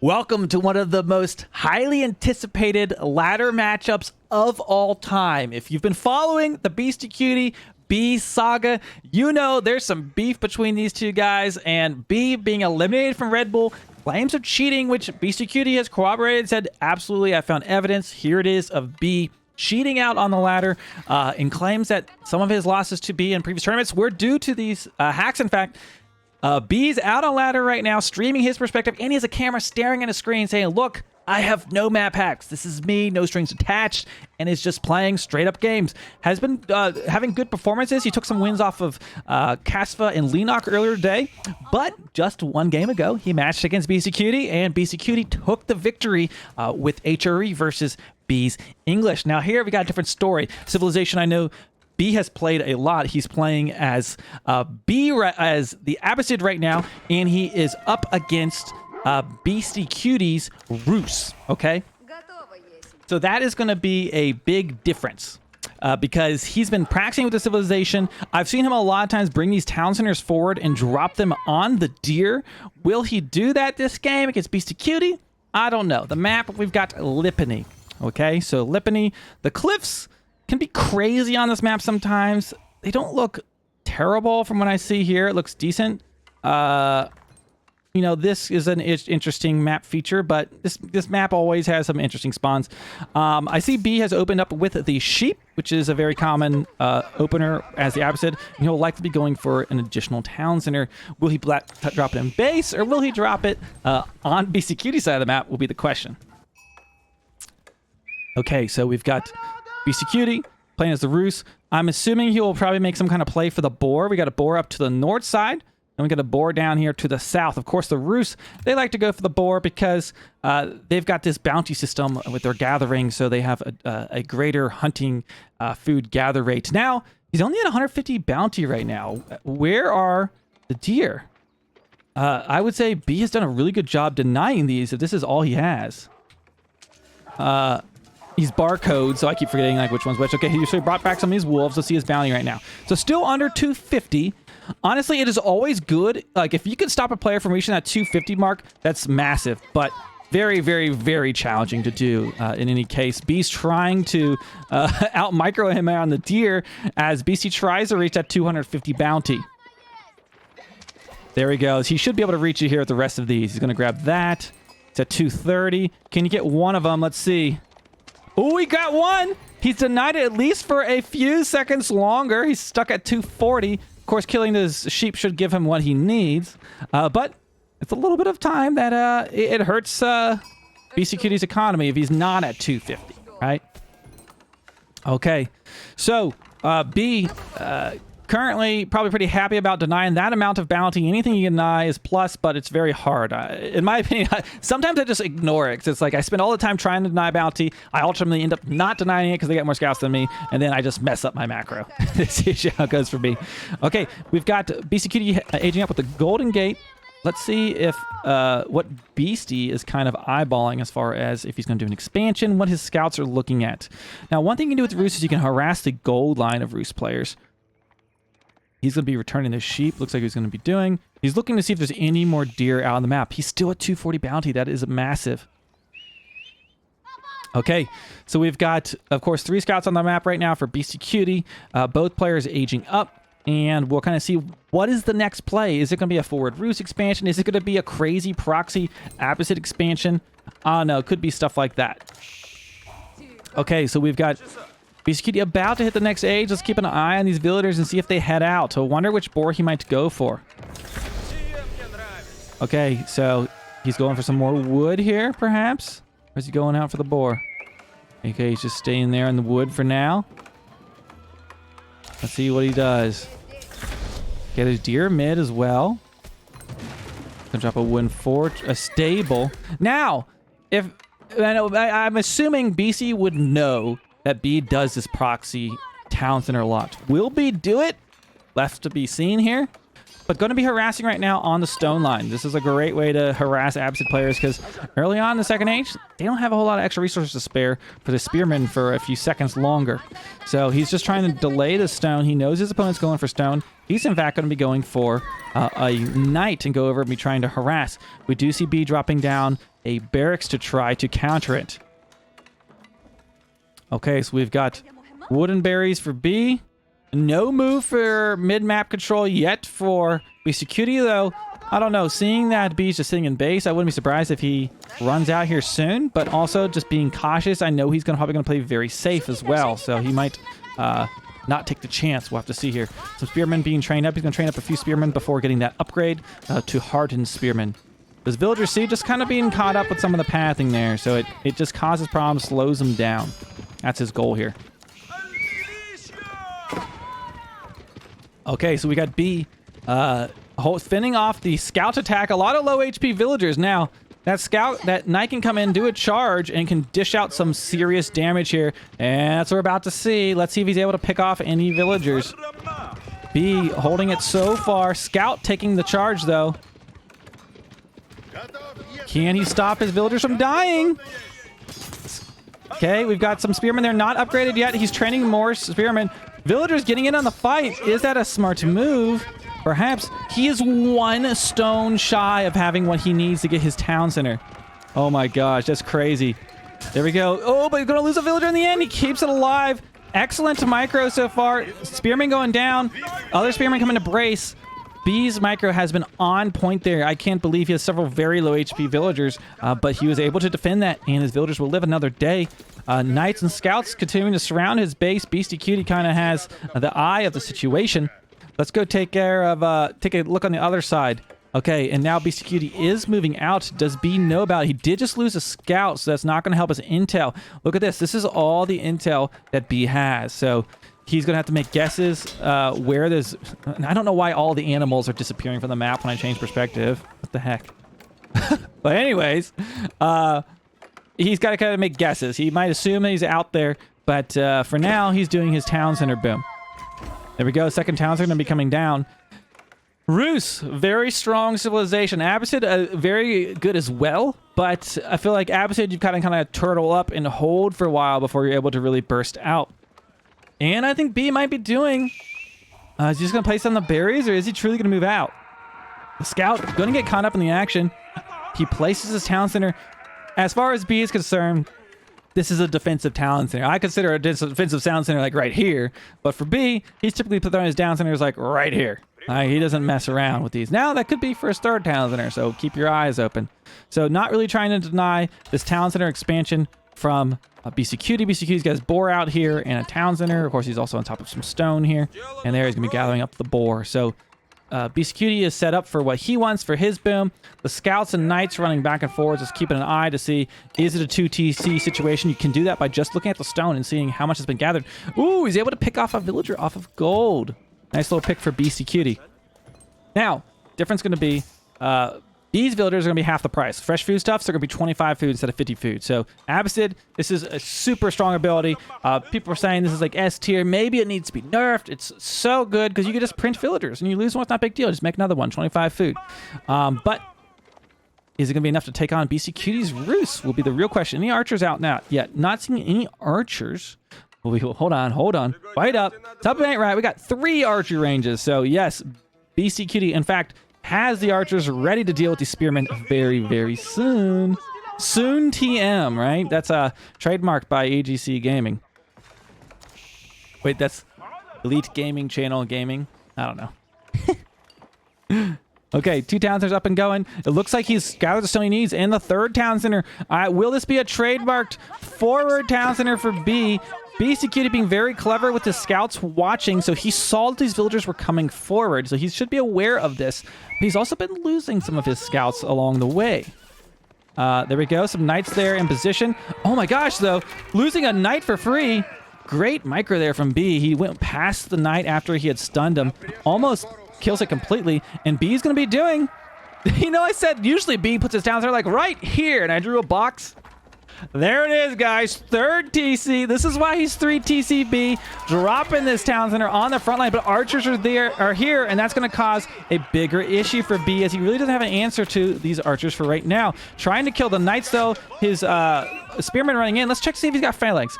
Welcome to one of the most highly anticipated ladder matchups of all time. If you've been following the Beastyqt B saga, you know there's some beef between these two guys, and B being eliminated from Red Bull, claims of cheating, which Beastyqt has corroborated, said, absolutely, I found evidence. Here it is of B cheating out on the ladder, and claims that some of his losses to B in previous tournaments were due to these hacks. In fact, B's out on ladder right now, streaming his perspective, and he has a camera staring at a screen saying, look, I have no map hacks. This is me, no strings attached, and is just playing straight up games. Has been having good performances. He took some wins off of Kasva and Lenok earlier today, but just one game ago, he matched against Beastyqt, and Beastyqt took the victory with HRE versus B's English. Now here we got a different story. Civilization, I know B has played a lot. He's playing as as the Abbasid right now, and he is up against Beastyqt's Roos, okay? So that is going to be a big difference because he's been practicing with the Civilization. I've seen him a lot of times bring these town centers forward and drop them on the deer. Will he do that this game against Beastyqt? I don't know. The map, we've got Lipany, okay? So Lipany, the cliffs can be crazy on this map sometimes. They don't look terrible from what I see here. It looks decent. You know, this is an interesting map feature, but this map always has some interesting spawns. I see B has opened up with the sheep, which is a very common opener as the Abbasid. He'll likely be going for an additional town center. Will he drop it in base, or will he drop it on Beastyqt's side of the map will be the question. Okay, so we've got Beastyqt playing as the Roos. I'm assuming he will probably make some kind of play for the boar. We got a boar up to the north side, and we got a boar down here to the south. Of course, the Roos, they like to go for the boar because they've got this bounty system with their gathering, so they have a greater hunting food gather rate. Now, he's only at 150 bounty right now. Where are the deer? I would say B has done a really good job denying these if this is all he has. He's barcode, so I keep forgetting like which one's which. Okay, he usually brought back some of these wolves. Let's see his bounty right now. So still under 250. Honestly, it is always good. Like, if you can stop a player from reaching that 250 mark, that's massive. But very, very, very challenging to do in any case. B's trying to out-micro him on the deer as BC tries to reach that 250 bounty. There he goes. He should be able to reach it here with the rest of these. He's going to grab that. It's at 230. Can you get one of them? Let's see. Oh, he got one. He's denied it at least for a few seconds longer. He's stuck at 240. Of course, killing this sheep should give him what he needs. But it's a little bit of time that it hurts Beastyqt's economy if he's not at 250, right? Okay. So, B currently probably pretty happy about denying that amount of bounty. Anything you can deny is plus, but it's very hard. In my opinion, sometimes I just ignore it, because it's like I spend all the time trying to deny bounty. I ultimately end up not denying it because they get more scouts than me, and then I just mess up my macro. This is how it goes for me. Okay, we've got Beastyqt aging up with the Golden Gate. Let's see if what Beasty is kind of eyeballing as far as if he's going to do an expansion, what his scouts are looking at. Now, one thing you can do with Roos is you can harass the gold line of Roos players. He's going to be returning the sheep. Looks like he's going to be doing. He's looking to see if there's any more deer out on the map. He's still at 240 bounty. That is massive. Okay, so we've got, of course, 3 scouts on the map right now for Beastyqt. Both players aging up, and we'll kind of see what is the next play. Is it going to be a forward Roos expansion? Is it going to be a crazy proxy Abbasid expansion? No, it could be stuff like that. Okay, so we've got Beastyqt about to hit the next age. Let's keep an eye on these villagers and see if they head out. So I wonder which boar he might go for. Okay, so he's going for some more wood here, perhaps? Or is he going out for the boar? Okay, he's just staying there in the wood for now. Let's see what he does. Get his deer mid as well. Gonna drop a wooden fort, a stable. Now, if I'm assuming BC would know that B does this proxy town center a lot. Will B do it? Left to be seen here. but going to be harassing right now on the stone line. This is a great way to harass Absid players because early on in the second age, they don't have a whole lot of extra resources to spare for the spearman for a few seconds longer. So he's just trying to delay the stone. He knows his opponent's going for stone. He's in fact going to be going for a knight and go over and be trying to harass. We do see B dropping down a barracks to try to counter it. Okay, so we've got wooden berries for B. No move for mid-map control yet for Beastyqt, though. I don't know. Seeing that B's just sitting in base, I wouldn't be surprised if he runs out here soon. But also just being cautious. I know he's probably going to play very safe as well. So he might not take the chance. We'll have to see here. Some spearmen being trained up. He's going to train up a few spearmen before getting that upgrade to hardened spearmen. Does Villager C just kind of being caught up with some of the pathing there. So it just causes problems, slows him down. That's his goal here. Okay, so we got B fending off the scout attack. A lot of low HP villagers. Now, that knight can come in, do a charge, and can dish out some serious damage here. And that's what we're about to see. Let's see if he's able to pick off any villagers. B holding it so far. Scout taking the charge, though. Can he stop his villagers from dying? Okay, we've got some spearmen. They're not upgraded yet. He's training more spearmen. Villagers getting in on the fight. Is that a smart move? Perhaps. He is one stone shy of having what he needs to get his town center. Oh my gosh, that's crazy. There we go. Oh, but he's going to lose a villager in the end. He keeps it alive. Excellent micro so far. Spearman going down. Other spearmen coming to brace. B's micro has been on point there. I can't believe he has several very low HP villagers, but he was able to defend that, and his villagers will live another day. Knights and scouts continuing to surround his base. Beastyqt kind of has the eye of the situation. Let's go take a look on the other side. Okay, and now Beastyqt is moving out. Does B know about it? He did just lose a scout, so that's not going to help his intel. Look at this. This is all the intel that B has. So he's going to have to make guesses where there's... I don't know why all the animals are disappearing from the map when I change perspective. What the heck? But anyways, he's got to kind of make guesses. He might assume that he's out there, but for now, he's doing his town center boom. There we go. Second town center going to be coming down. Rus, very strong civilization. Abbasid, very good as well, but I feel like Abbasid, you've kind of turtle up and hold for a while before you're able to really burst out. And I think B might be doing... is he just going to place on the berries, or is he truly going to move out? The scout going to get caught up in the action. He places his town center. As far as B is concerned, this is a defensive town center. I consider a defensive town center like right here, but for B, he's typically throwing his town centers like right here. He doesn't mess around with these. Now, that could be for his third town center, so keep your eyes open. So not really trying to deny this town center expansion from Beastyqt. Beastyqt's got his boar out here and a town center. Of course, he's also on top of some stone here. And there he's going to be gathering up the boar. So Beastyqt is set up for what he wants for his boom. The scouts and knights running back and forth, just keeping an eye to see, is it a 2TC situation? You can do that by just looking at the stone and seeing how much has been gathered. Ooh, he's able to pick off a villager off of gold. Nice little pick for Beastyqt. Now, difference going to be... these villagers are going to be half the price. Fresh food stuffs are going to be 25 food instead of 50 food. So, Abbasid, this is a super strong ability. People are saying this is like S tier. Maybe it needs to be nerfed. It's so good because you can just print villagers. And you lose one, it's not a big deal. Just make another one, 25 food. But is it going to be enough to take on Beastyqt's Rus? Will be the real question. Any archers out now? Yet, not seeing any archers. Hold on. Fight up. Something ain't right. We got 3 archer ranges. So, yes, Beastyqt, in fact, has the archers ready to deal with the spearmen very, very soon. Soon TM, right? That's trademarked by AGC Gaming. Wait, that's Elite Gaming Channel Gaming? I don't know. Okay, 2 town centers up and going. It looks like he's gathered the stone he needs and the 3rd town center. Will this be a trademarked forward town center for B? Beastyqt being very clever with his scouts watching, so he saw that these villagers were coming forward, so he should be aware of this. But he's also been losing some of his scouts along the way. There we go, some knights there in position. Oh my gosh, though, losing a knight for free. Great micro there from B. He went past the knight after he had stunned him. Almost kills it completely, and B's going to be doing... You know, I said usually B puts his town center like right here, and I drew a box. There it is, guys. Third TC. This is why he's 3 TCB. Dropping this town center on the front line, but archers are here, and that's going to cause a bigger issue for B, as he really doesn't have an answer to these archers for right now. Trying to kill the knights, though. His spearmen running in. Let's check to see if he's got phalanx.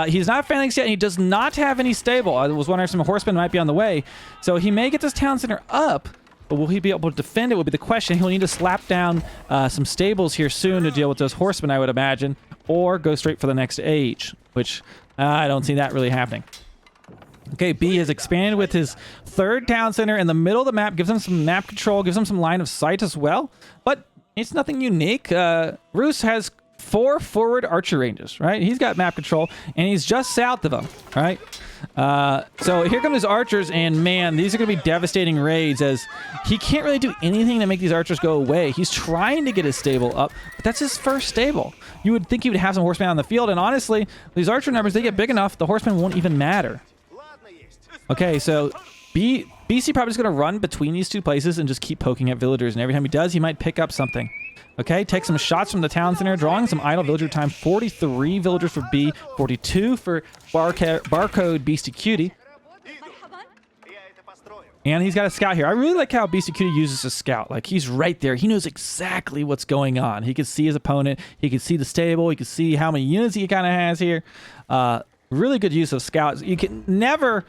He's not phalanx yet, and he does not have any stable. I was wondering if some horsemen might be on the way. So he may get this town center up, but will he be able to defend it would be the question. He'll need to slap down some stables here soon to deal with those horsemen, I would imagine, or go straight for the next age, which I don't see that really happening. Okay, B has expanded with his third town center in the middle of the map, gives him some map control, gives him some line of sight as well, but it's nothing unique. Roos has 4 forward archer ranges, right? He's got map control, and he's just south of them, right? So here come his archers, and man, these are going to be devastating raids, as he can't really do anything to make these archers go away. He's trying to get his stable up, but that's his first stable. You would think he would have some horsemen on the field, and honestly, these archer numbers, they get big enough, the horsemen won't even matter. Okay, so BC probably is going to run between these two places and just keep poking at villagers, and every time he does, he might pick up something. Okay, take some shots from the town center, drawing some idle villager time. 43 villagers for B, 42 for barcode Beastyqt. And he's got a scout here. I really like how Beastyqt uses a scout. Like, he's right there. He knows exactly what's going on. He can see his opponent. He can see the stable. He can see how many units he kind of has here. Really good use of scouts. You can never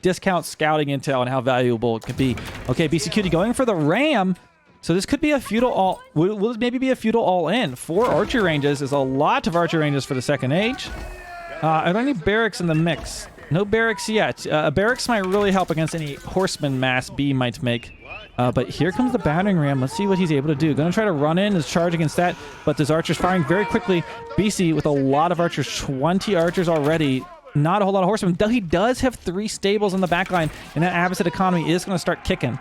discount scouting intel and how valuable it can be. Okay, Beastyqt going for the ram. So this could be a feudal all. Will this maybe be a feudal all in? 4 archer ranges is a lot of archer ranges for the second age. Are there any barracks in the mix? No barracks yet. Barracks might really help against any horseman mass B might make. But here comes the battering ram. Let's see what he's able to do. Gonna try to run in, his charge against that. But this archer's firing very quickly. BC with a lot of archers, 20 archers already. Not a whole lot of horsemen. Though he does have 3 stables in the backline, and that Abbasid economy is gonna start kicking.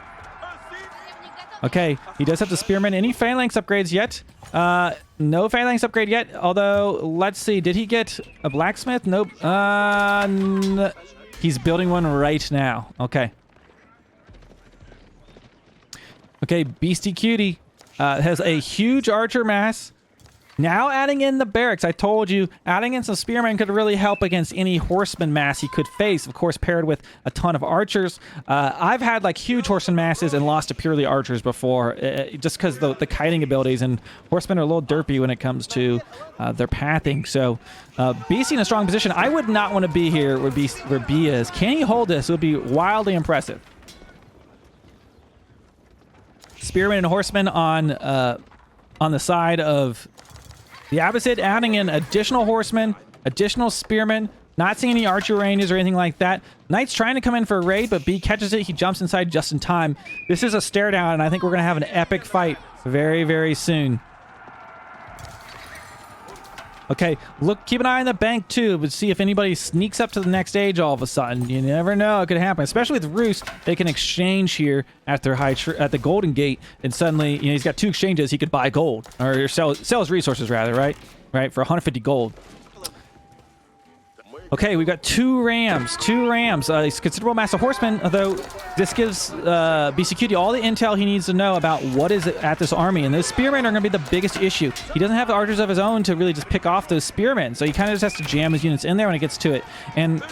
Okay, he does have the spearmen. Any phalanx upgrades yet? No phalanx upgrade yet. Although, let's see. Did he get a blacksmith? Nope. He's building one right now. Okay. Okay, Beastyqt has a huge archer mass. Now adding in the barracks. I told you, adding in some spearmen could really help against any horseman mass he could face. Of course, paired with a ton of archers. I've had like huge horseman masses and lost to purely archers before, just because the kiting abilities, and horsemen are a little derpy when it comes to their pathing. So BC in a strong position. I would not want to be here where B is. Can he hold this? It would be wildly impressive. Spearmen and horsemen on the side of the Abbasid, adding in additional horsemen, additional spearmen, not seeing any archer ranges or anything like that. Knight's trying to come in for a raid, but B catches it. He jumps inside just in time. This is a stare down, and I think we're going to have an epic fight very, very soon. Okay, look, keep an eye on the bank too, but see if anybody sneaks up to the next stage all of a sudden. You never know, it could happen. Especially with Roos, they can exchange here at their at the Golden Gate, and suddenly, you know, he's got 2 exchanges. He could buy gold, or sell his resources rather, right? Right, for 150 gold. Okay, we've got 2 rams. 2 rams. It's considerable mass of horsemen, although this gives Beastyqt all the intel he needs to know about what is at this army. And those spearmen are going to be the biggest issue. He doesn't have the archers of his own to really just pick off those spearmen, so he kind of just has to jam his units in there when it gets to it. And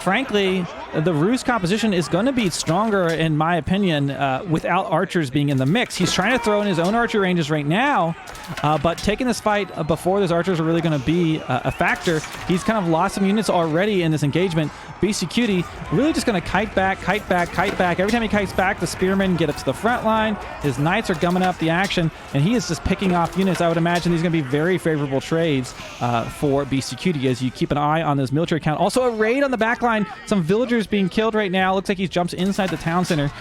frankly, the Roos composition is going to be stronger, in my opinion, without archers being in the mix. He's trying to throw in his own archer ranges right now, but taking this fight before those archers are really going to be a factor. He's kind of lost some units already in this engagement. Beastyqt really just going to kite back, kite back, kite back. Every time he kites back, the spearmen get up to the front line. His knights are gumming up the action, and he is just picking off units. I would imagine these are going to be very favorable trades for Beastyqt, as you keep an eye on this military count. Also, a raid on the back line. Some villagers being killed right now. Looks like he jumps inside the town center.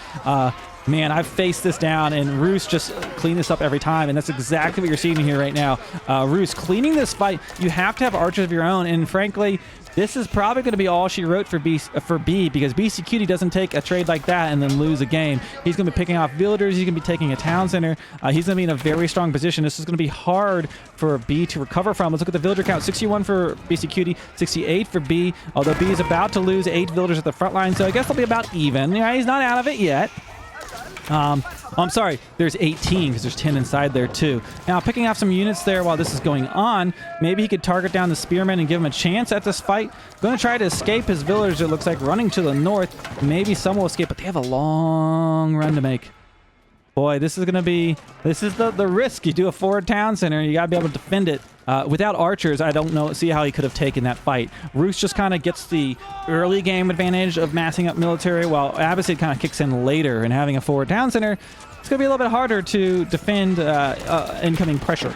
Man, I've faced this down, and Roos just clean this up every time, and that's exactly what you're seeing here right now. Roos cleaning this fight. You have to have archers of your own, and frankly, this is probably going to be all she wrote for B, because Beastyqt doesn't take a trade like that and then lose a game. He's going to be picking off villagers. He's going to be taking a town center. He's going to be in a very strong position. This is going to be hard for B to recover from. Let's look at the villager count. 61 for Beastyqt, 68 for B, although B is about to lose 8 villagers at the front line, so I guess they'll be about even. Yeah, he's not out of it yet. I'm sorry, there's 18 because there's 10 inside there too. Now, picking off some units there while this is going on, maybe he could target down the spearmen and give him a chance at this fight. Going to try to escape his villagers, it looks like, running to the north. Maybe some will escape, but they have a long run to make. Boy, this is going to be... This is the risk. You do a forward town center, you got to be able to defend it. Without archers, I don't see how he could have taken that fight. Roos just kind of gets the early game advantage of massing up military, while Beastyqt kind of kicks in later, and having a forward town center, it's going to be a little bit harder to defend incoming pressure.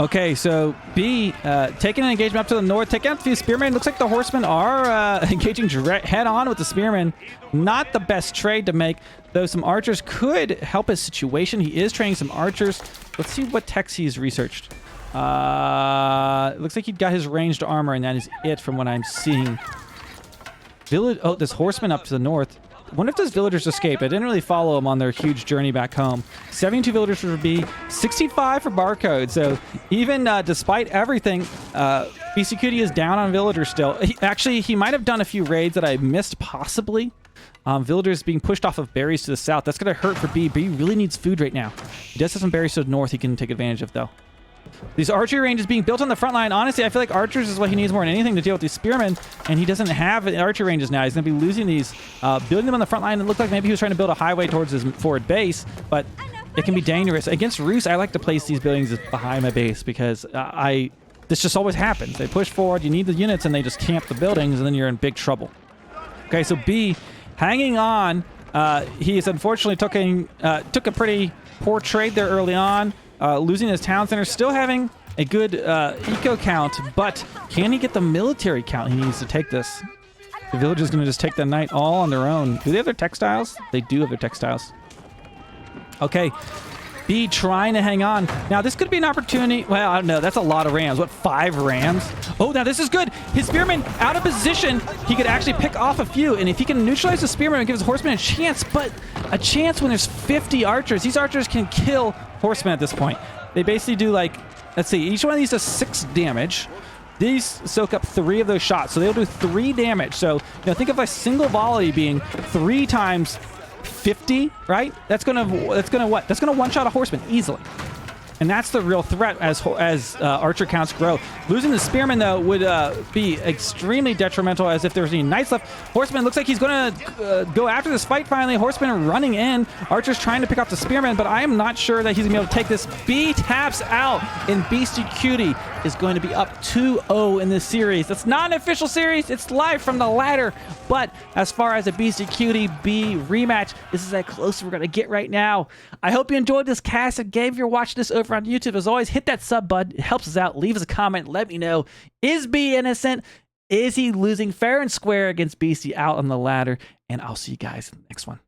Okay, so B taking an engagement up to the north, taking out a few spearmen. Looks like the horsemen are engaging head on with the spearmen. Not the best trade to make, though some archers could help his situation. He is training some archers. Let's see what techs he's researched. It looks like he got his ranged armor, and that is it from what I'm seeing. Oh, this horseman up to the north. I wonder if those villagers escape. I didn't really follow them on their huge journey back home. 72 villagers for B, 65 for Barcode. So even despite everything, Beastyqt is down on villagers still. He might have done a few raids that I missed, possibly. Villagers being pushed off of berries to the south. That's going to hurt for B. B really needs food right now. He does have some berries to the north he can take advantage of, though. These archery ranges being built on the front line. Honestly, I feel like archers is what he needs more than anything to deal with these spearmen, and he doesn't have archery ranges now. He's going to be losing these. Building them on the front line, it looked like maybe he was trying to build a highway towards his forward base, but it can be dangerous. Against Roos, I like to place these buildings behind my base because this just always happens. They push forward, you need the units, and they just camp the buildings, and then you're in big trouble. Okay, so B hanging on. He is unfortunately took a pretty poor trade there early on. Losing his town center, still having a good eco count, but can he get the military count he needs to take this? The village is going to just take the night all on their own. Do they have their textiles? They do have their textiles. Okay, B trying to hang on. Now, this could be an opportunity. Well, I don't know. That's a lot of rams. What, 5 rams? Oh, now this is good. His spearmen out of position. He could actually pick off a few, and if he can neutralize the spearmen and give his horsemen a chance, but a chance when there's 50 archers. These archers can kill horsemen at this point. They basically do, like, let's see, each one of these does 6 damage. These soak up 3 of those shots, so they'll do 3 damage. So, you know, think of a single volley being 3 times 50, right? That's gonna what? That's gonna one-shot a horseman easily. And that's the real threat as archer counts grow. Losing the spearman, though, would be extremely detrimental, as if there was any knights left. Horseman looks like he's going to go after this fight finally. Horseman running in. Archer's trying to pick off the spearman, but I am not sure that he's going to be able to take this. B taps out, and Beastyqt is going to be up 2-0 in this series. That's not an official series. It's live from the ladder. But as far as a Beastyqt B rematch, this is as close as we're going to get right now. I hope you enjoyed this cast and game. If you're watching this over on YouTube, as always, hit that sub button. It helps us out. Leave us a comment. Let me know. Is B innocent? Is he losing fair and square against Beastyqt on the ladder? And I'll see you guys in the next one.